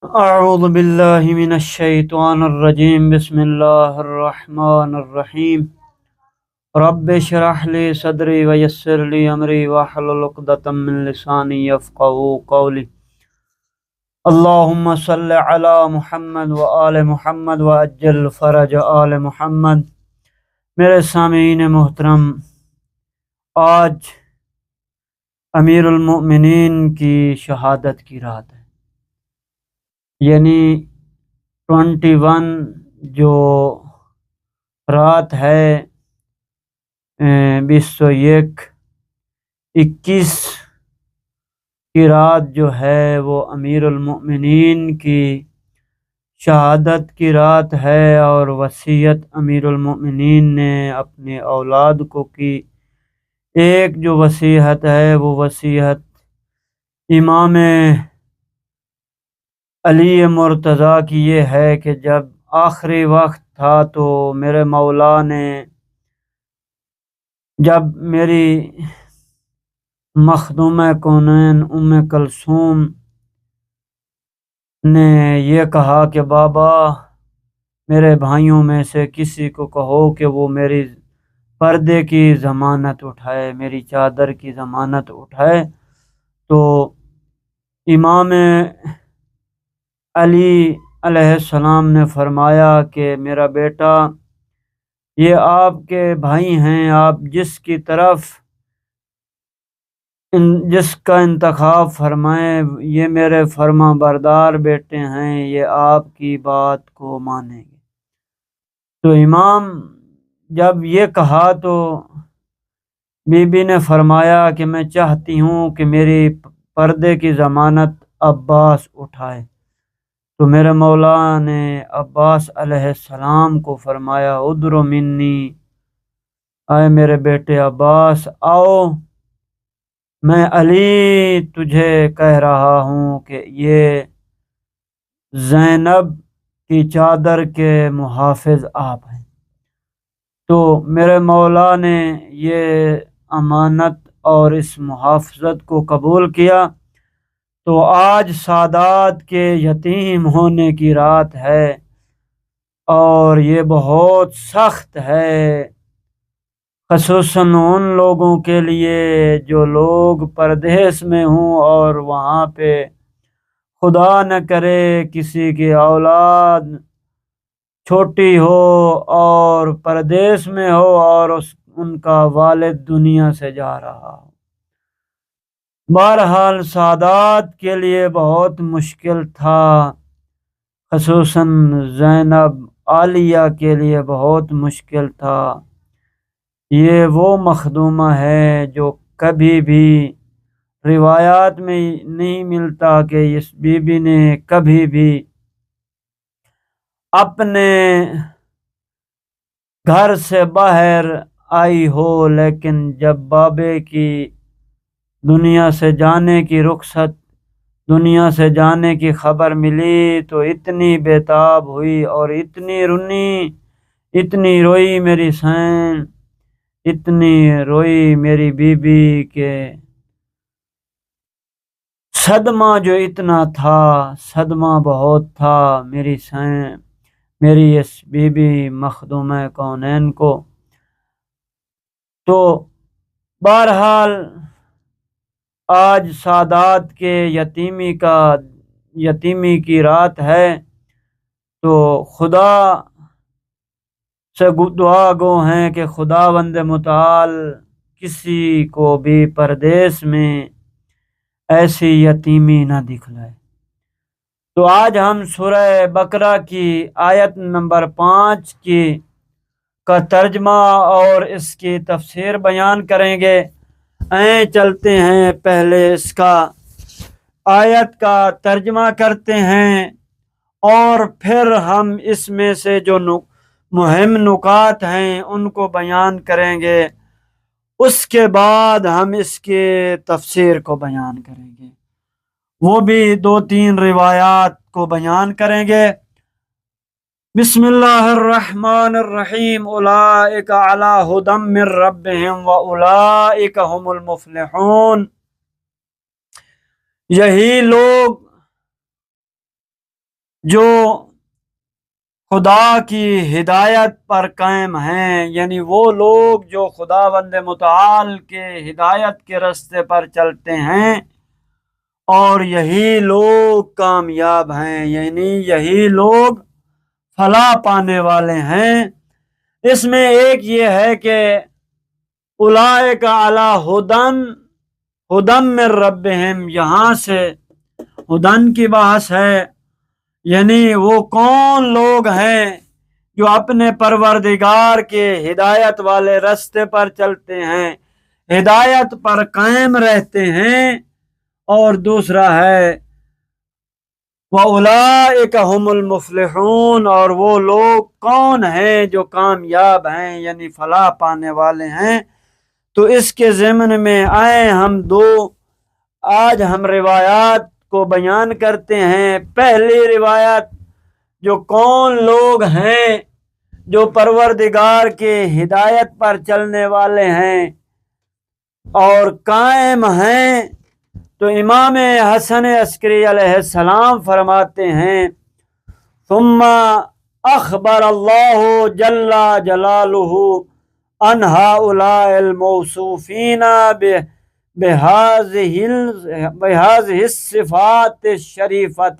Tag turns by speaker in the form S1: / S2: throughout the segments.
S1: اعوذ باللہ من الشیطان الرجیم، بسم اللہ الرحمن الرحیم۔ رب اشرح لی صدری ویسر لی امری واحلل عقدۃ من لسانی یفقہوا قولی۔ اللہم صل علی محمد وآل محمد وعجل فرج آل محمد۔ میرے سامعین محترم، آج امیر المؤمنین کی شہادت کی رات ہے، یعنی 21 جو رات ہے 21 کی رات جو ہے وہ امیر المؤمنین کی شہادت کی رات ہے، اور وصیت امیر المؤمنین نے اپنے اولاد کو کی۔ ایک جو وصیت ہے وہ وصیت امام علی مرتضیٰ کی یہ ہے کہ جب آخری وقت تھا تو میرے مولا نے، جب میری مخدومہ کونین ام کلثوم نے یہ کہا کہ بابا میرے بھائیوں میں سے کسی کو کہو کہ وہ میری پردے کی ضمانت اٹھائے، میری چادر کی ضمانت اٹھائے، تو امام علی علیہ السلام نے فرمایا کہ میرا بیٹا، یہ آپ کے بھائی ہیں، آپ جس کی طرف جس کا انتخاب فرمائیں، یہ میرے فرما بردار بیٹے ہیں، یہ آپ کی بات کو مانیں گے۔ تو امام جب یہ کہا تو بی بی نے فرمایا کہ میں چاہتی ہوں کہ میری پردے کی ضمانت عباس اٹھائے۔ تو میرے مولا نے عباس علیہ السلام کو فرمایا ادر منی، آئے میرے بیٹے عباس آؤ، میں علی تجھے کہہ رہا ہوں کہ یہ زینب کی چادر کے محافظ آپ ہیں۔ تو میرے مولا نے یہ امانت اور اس محافظت کو قبول کیا۔ تو آج سادات کے یتیم ہونے کی رات ہے، اور یہ بہت سخت ہے، خصوصاً ان لوگوں کے لیے جو لوگ پردیس میں ہوں اور وہاں پہ خدا نہ کرے کسی کی اولاد چھوٹی ہو اور پردیس میں ہو اور ان کا والد دنیا سے جا رہا ہو۔ بہرحال سادات کے لیے بہت مشکل تھا، خصوصاً زینب عالیہ کے لیے بہت مشکل تھا۔ یہ وہ مخدومہ ہے جو کبھی بھی روایات میں نہیں ملتا کہ اس بی بی نے کبھی بھی اپنے گھر سے باہر آئی ہو، لیکن جب بابے کی دنیا سے جانے کی رخصت، دنیا سے جانے کی خبر ملی تو اتنی بےتاب ہوئی اور اتنی روئی میری سین، اتنی روئی میری بی بی کہ صدمہ جو اتنا تھا، صدمہ بہت تھا میری سین، میری اس بی بی مخدومہ کونین کو۔ تو بہرحال آج سادات کے یتیمی کی رات ہے، تو خدا سے دعا گو ہیں کہ خداوند متعال کسی کو بھی پردیس میں ایسی یتیمی نہ دکھلائے۔ تو آج ہم سورہ بقرہ کی آیت نمبر 5 کا ترجمہ اور اس کی تفسیر بیان کریں گے۔ چلتے ہیں، پہلے اس کا آیت کا ترجمہ کرتے ہیں اور پھر ہم اس میں سے جو مہم نکات ہیں ان کو بیان کریں گے، اس کے بعد ہم اس کے تفسیر کو بیان کریں گے، وہ بھی 2-3 روایات کو بیان کریں گے۔ بسم اللہ الرحمن الرحیم۔ اولئک علی ھدی من ربہم واولئک ھم المفلحون۔ یہی لوگ جو خدا کی ہدایت پر قائم ہیں، یعنی وہ لوگ جو خداوند متعال کے ہدایت کے راستے پر چلتے ہیں، اور یہی لوگ کامیاب ہیں، یعنی یہی لوگ فلاح پانے والے ہیں۔ اس میں ایک یہ ہے کہ اولئک علی ہدی من ربہم، یہاں سے ہدن کی بحث ہے، یعنی وہ کون لوگ ہیں جو اپنے پروردگار کے ہدایت والے راستے پر چلتے ہیں، ہدایت پر قائم رہتے ہیں۔ اور دوسرا ہے وَأُولَئِكَ هُمُ الْمُفْلِحُونَ، اور وہ لوگ کون ہیں جو کامیاب ہیں، یعنی فلاح پانے والے ہیں۔ تو اس کے ضمن میں آج ہم روایات کو بیان کرتے ہیں۔ پہلی روایت، جو کون لوگ ہیں جو پروردگار کے ہدایت پر چلنے والے ہیں اور قائم ہیں، تو امام حسن عسکری علیہ السلام فرماتے ہیں ثم اخبر اللہ جل جلالہ ان هؤلاء الموصوفین بهذه الصفات الشریفت،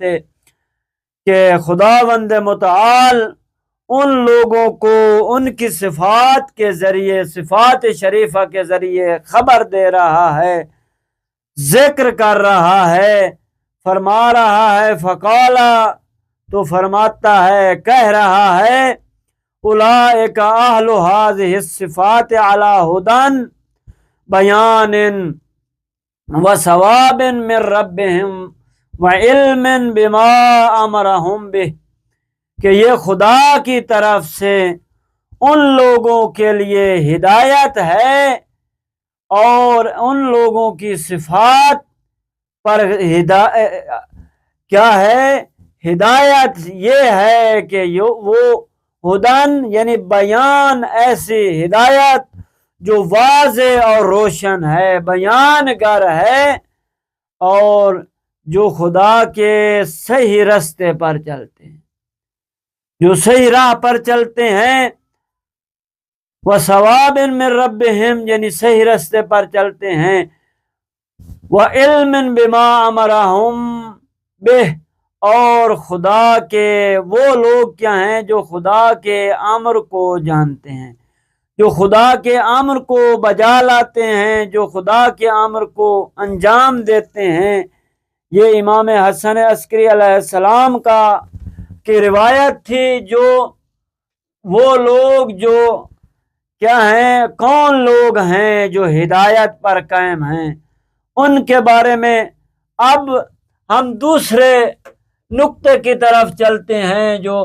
S1: کہ خداوند متعال ان لوگوں کو ان کی صفات کے ذریعے، صفات شریفہ کے ذریعے خبر دے رہا ہے، ذکر کر رہا ہے، فرما رہا ہے۔ فقالا، تو فرماتا ہے، کہہ رہا ہے، اولئک اہل هذه الصفات علی ہدی بیان وثواب من ربہم وعلم بما امرہم بہ، کہ یہ خدا کی طرف سے ان لوگوں کے لیے ہدایت ہے، اور ان لوگوں کی صفات پر کیا ہے؟ ہدایت یہ ہے کہ وہ ہدن، یعنی بیان، ایسی ہدایت جو واضح اور روشن ہے، بیان گر ہے، اور جو خدا کے صحیح راستے پر چلتے ہیں، جو صحیح راہ پر چلتے ہیں، وثواب من ربہم، یعنی صحیح راستے پر چلتے ہیں، وعلم بما امرہم بہ، اور خدا کے وہ لوگ کیا ہیں جو خدا کے امر کو جانتے ہیں، جو خدا کے امر کو بجا لاتے ہیں، جو خدا کے امر کو انجام دیتے ہیں۔ یہ امام حسن عسکری علیہ السلام کی روایت تھی۔ جو وہ لوگ جو کیا ہیں، کون لوگ ہیں جو ہدایت پر قائم ہیں، ان کے بارے میں اب ہم دوسرے نقطے کی طرف چلتے ہیں، جو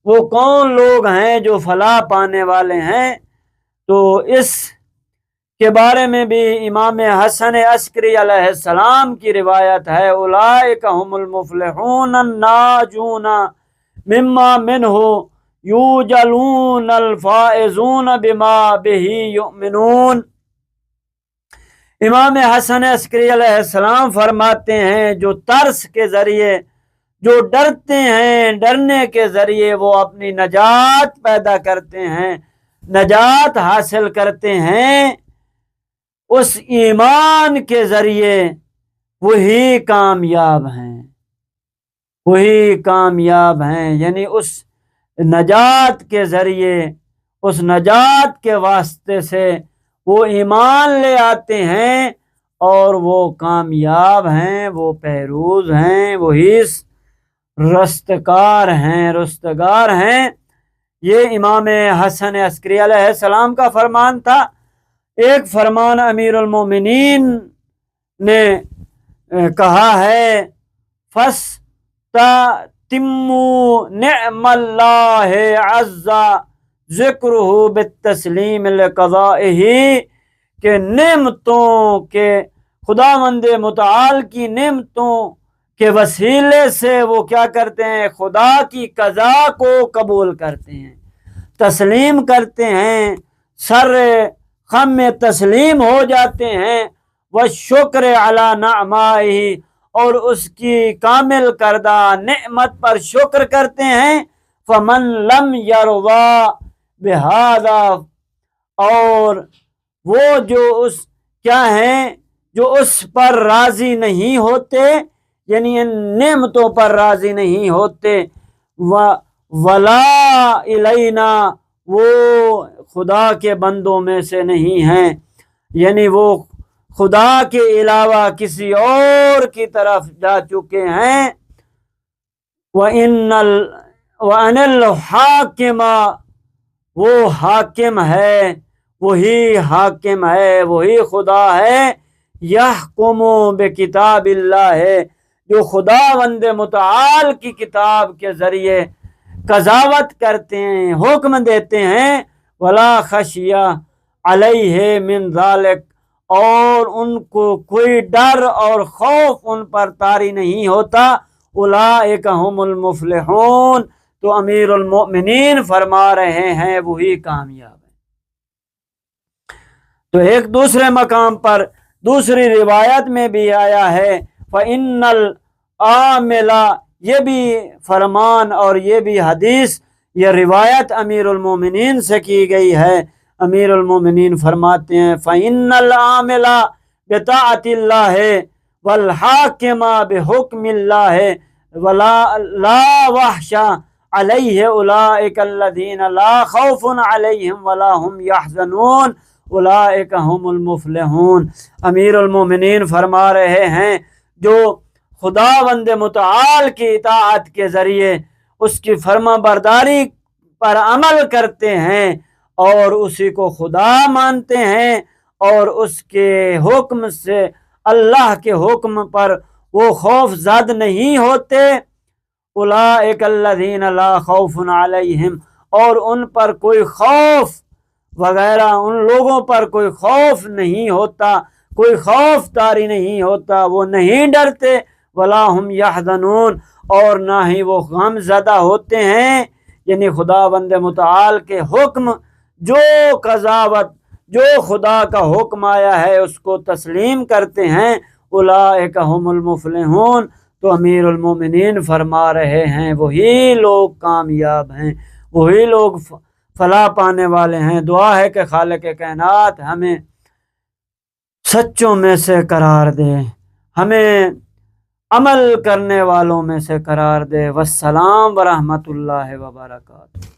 S1: وہ کون لوگ ہیں جو فلاح پانے والے ہیں۔ تو اس کے بارے میں بھی امام حسن عسکری علیہ السلام کی روایت ہے، اولئک هم المفلحون الناجون مما منہ یوجلون الفائزون بما بہ یؤمنون۔ امام حسن عسکری علیہ السلام فرماتے ہیں، جو ترس کے ذریعے، جو ڈرتے ہیں، ڈرنے کے ذریعے وہ اپنی نجات پیدا کرتے ہیں، نجات حاصل کرتے ہیں، اس ایمان کے ذریعے وہی کامیاب ہیں، وہی کامیاب ہیں، یعنی اس نجات کے ذریعے، اس نجات کے واسطے سے وہ ایمان لے آتے ہیں، اور وہ کامیاب ہیں، وہ پیروز ہیں، وہی رستگار ہیں۔ یہ امام حسن عسکری علیہ السلام کا فرمان تھا۔ ایک فرمان امیر المومنین نے کہا ہے، فَاسْتَتِمُّوا نِعْمَ اللَّهِ عَزَّ ذِكْرُهُ بِالتَّسْلِيمِ لِقَضَائِهِ، کہ نعمتوں کے، خداوند متعال کی نعمتوں کے وسیلے سے وہ کیا کرتے ہیں؟ خدا کی قضا کو قبول کرتے ہیں، تسلیم کرتے ہیں، سر خم میں تسلیم ہو جاتے ہیں، وَالشُّكْرِ عَلَى نَعْمَائِهِ، اور اس کی کامل کردہ نعمت پر شکر کرتے ہیں، فمن لم یرضا بہذا، اور وہ جو اس کیا ہیں جو اس پر راضی نہیں ہوتے، یعنی ان نعمتوں پر راضی نہیں ہوتے، ولا الینا، وہ خدا کے بندوں میں سے نہیں ہیں، یعنی وہ خدا کے علاوہ کسی اور کی طرف جا چکے ہیں۔ وَأَنَ الْحَاكِمَ، وہ حاکم ہے، وہی حاکم ہے، وہی خدا ہے، یحکم بکتاب اللہ ہے، جو خداوند متعال کی کتاب کے ذریعے قضاوت کرتے ہیں، حکم دیتے ہیں، ولا خشیہ علیہ من ذالک، اور ان کو کوئی ڈر اور خوف ان پر طاری نہیں ہوتا، اولئک هم المفلحون، تو امیر المؤمنین فرما رہے ہیں وہی کامیاب ہے۔ تو ایک دوسرے مقام پر دوسری روایت میں بھی آیا ہے، فَإِنَّ الْعَامِلَ، یہ بھی فرمان اور یہ بھی حدیث، یہ روایت امیر المومنین سے کی گئی ہے۔ امیر المومنین فرماتے ہیں، فَإِنَّ الْعَامِلَ بِطَاعَةِ اللَّهِ وَالْحَاكِمَ بِحُكْمِ اللَّهِ لَا وَحْشَ عَلَيْهِ أُولَئِكَ الَّذِينَ لَا خَوْفٌ عَلَيْهِمْ وَلَا هُمْ يَحْزَنُونَ اولئک هم المفلحون۔ امیر المومنین فرما رہے ہیں، جو خداوند متعال کی اطاعت کے ذریعے اس کی فرما برداری پر عمل کرتے ہیں اور اسی کو خدا مانتے ہیں اور اس کے حکم سے، اللہ کے حکم پر وہ خوف زد نہیں ہوتے، اولئک الذین لا خوف علیہم، اور ان پر کوئی خوف وغیرہ، ان لوگوں پر کوئی خوف نہیں ہوتا، کوئی خوف طاری نہیں ہوتا، وہ نہیں ڈرتے، ولا ہم یحزنون، اور نہ ہی وہ غم زدہ ہوتے ہیں، یعنی خداوند متعال کے حکم، جو قضاوت، جو خدا کا حکم آیا ہے اس کو تسلیم کرتے ہیں، اولئک هم المفلحون۔ تو امیر المومنین فرما رہے ہیں وہی لوگ کامیاب ہیں، وہی لوگ فلاح پانے والے ہیں۔ دعا ہے کہ خالق کائنات ہمیں سچوں میں سے قرار دے، ہمیں عمل کرنے والوں میں سے قرار دے۔ والسلام ورحمۃ اللہ وبرکاتہ۔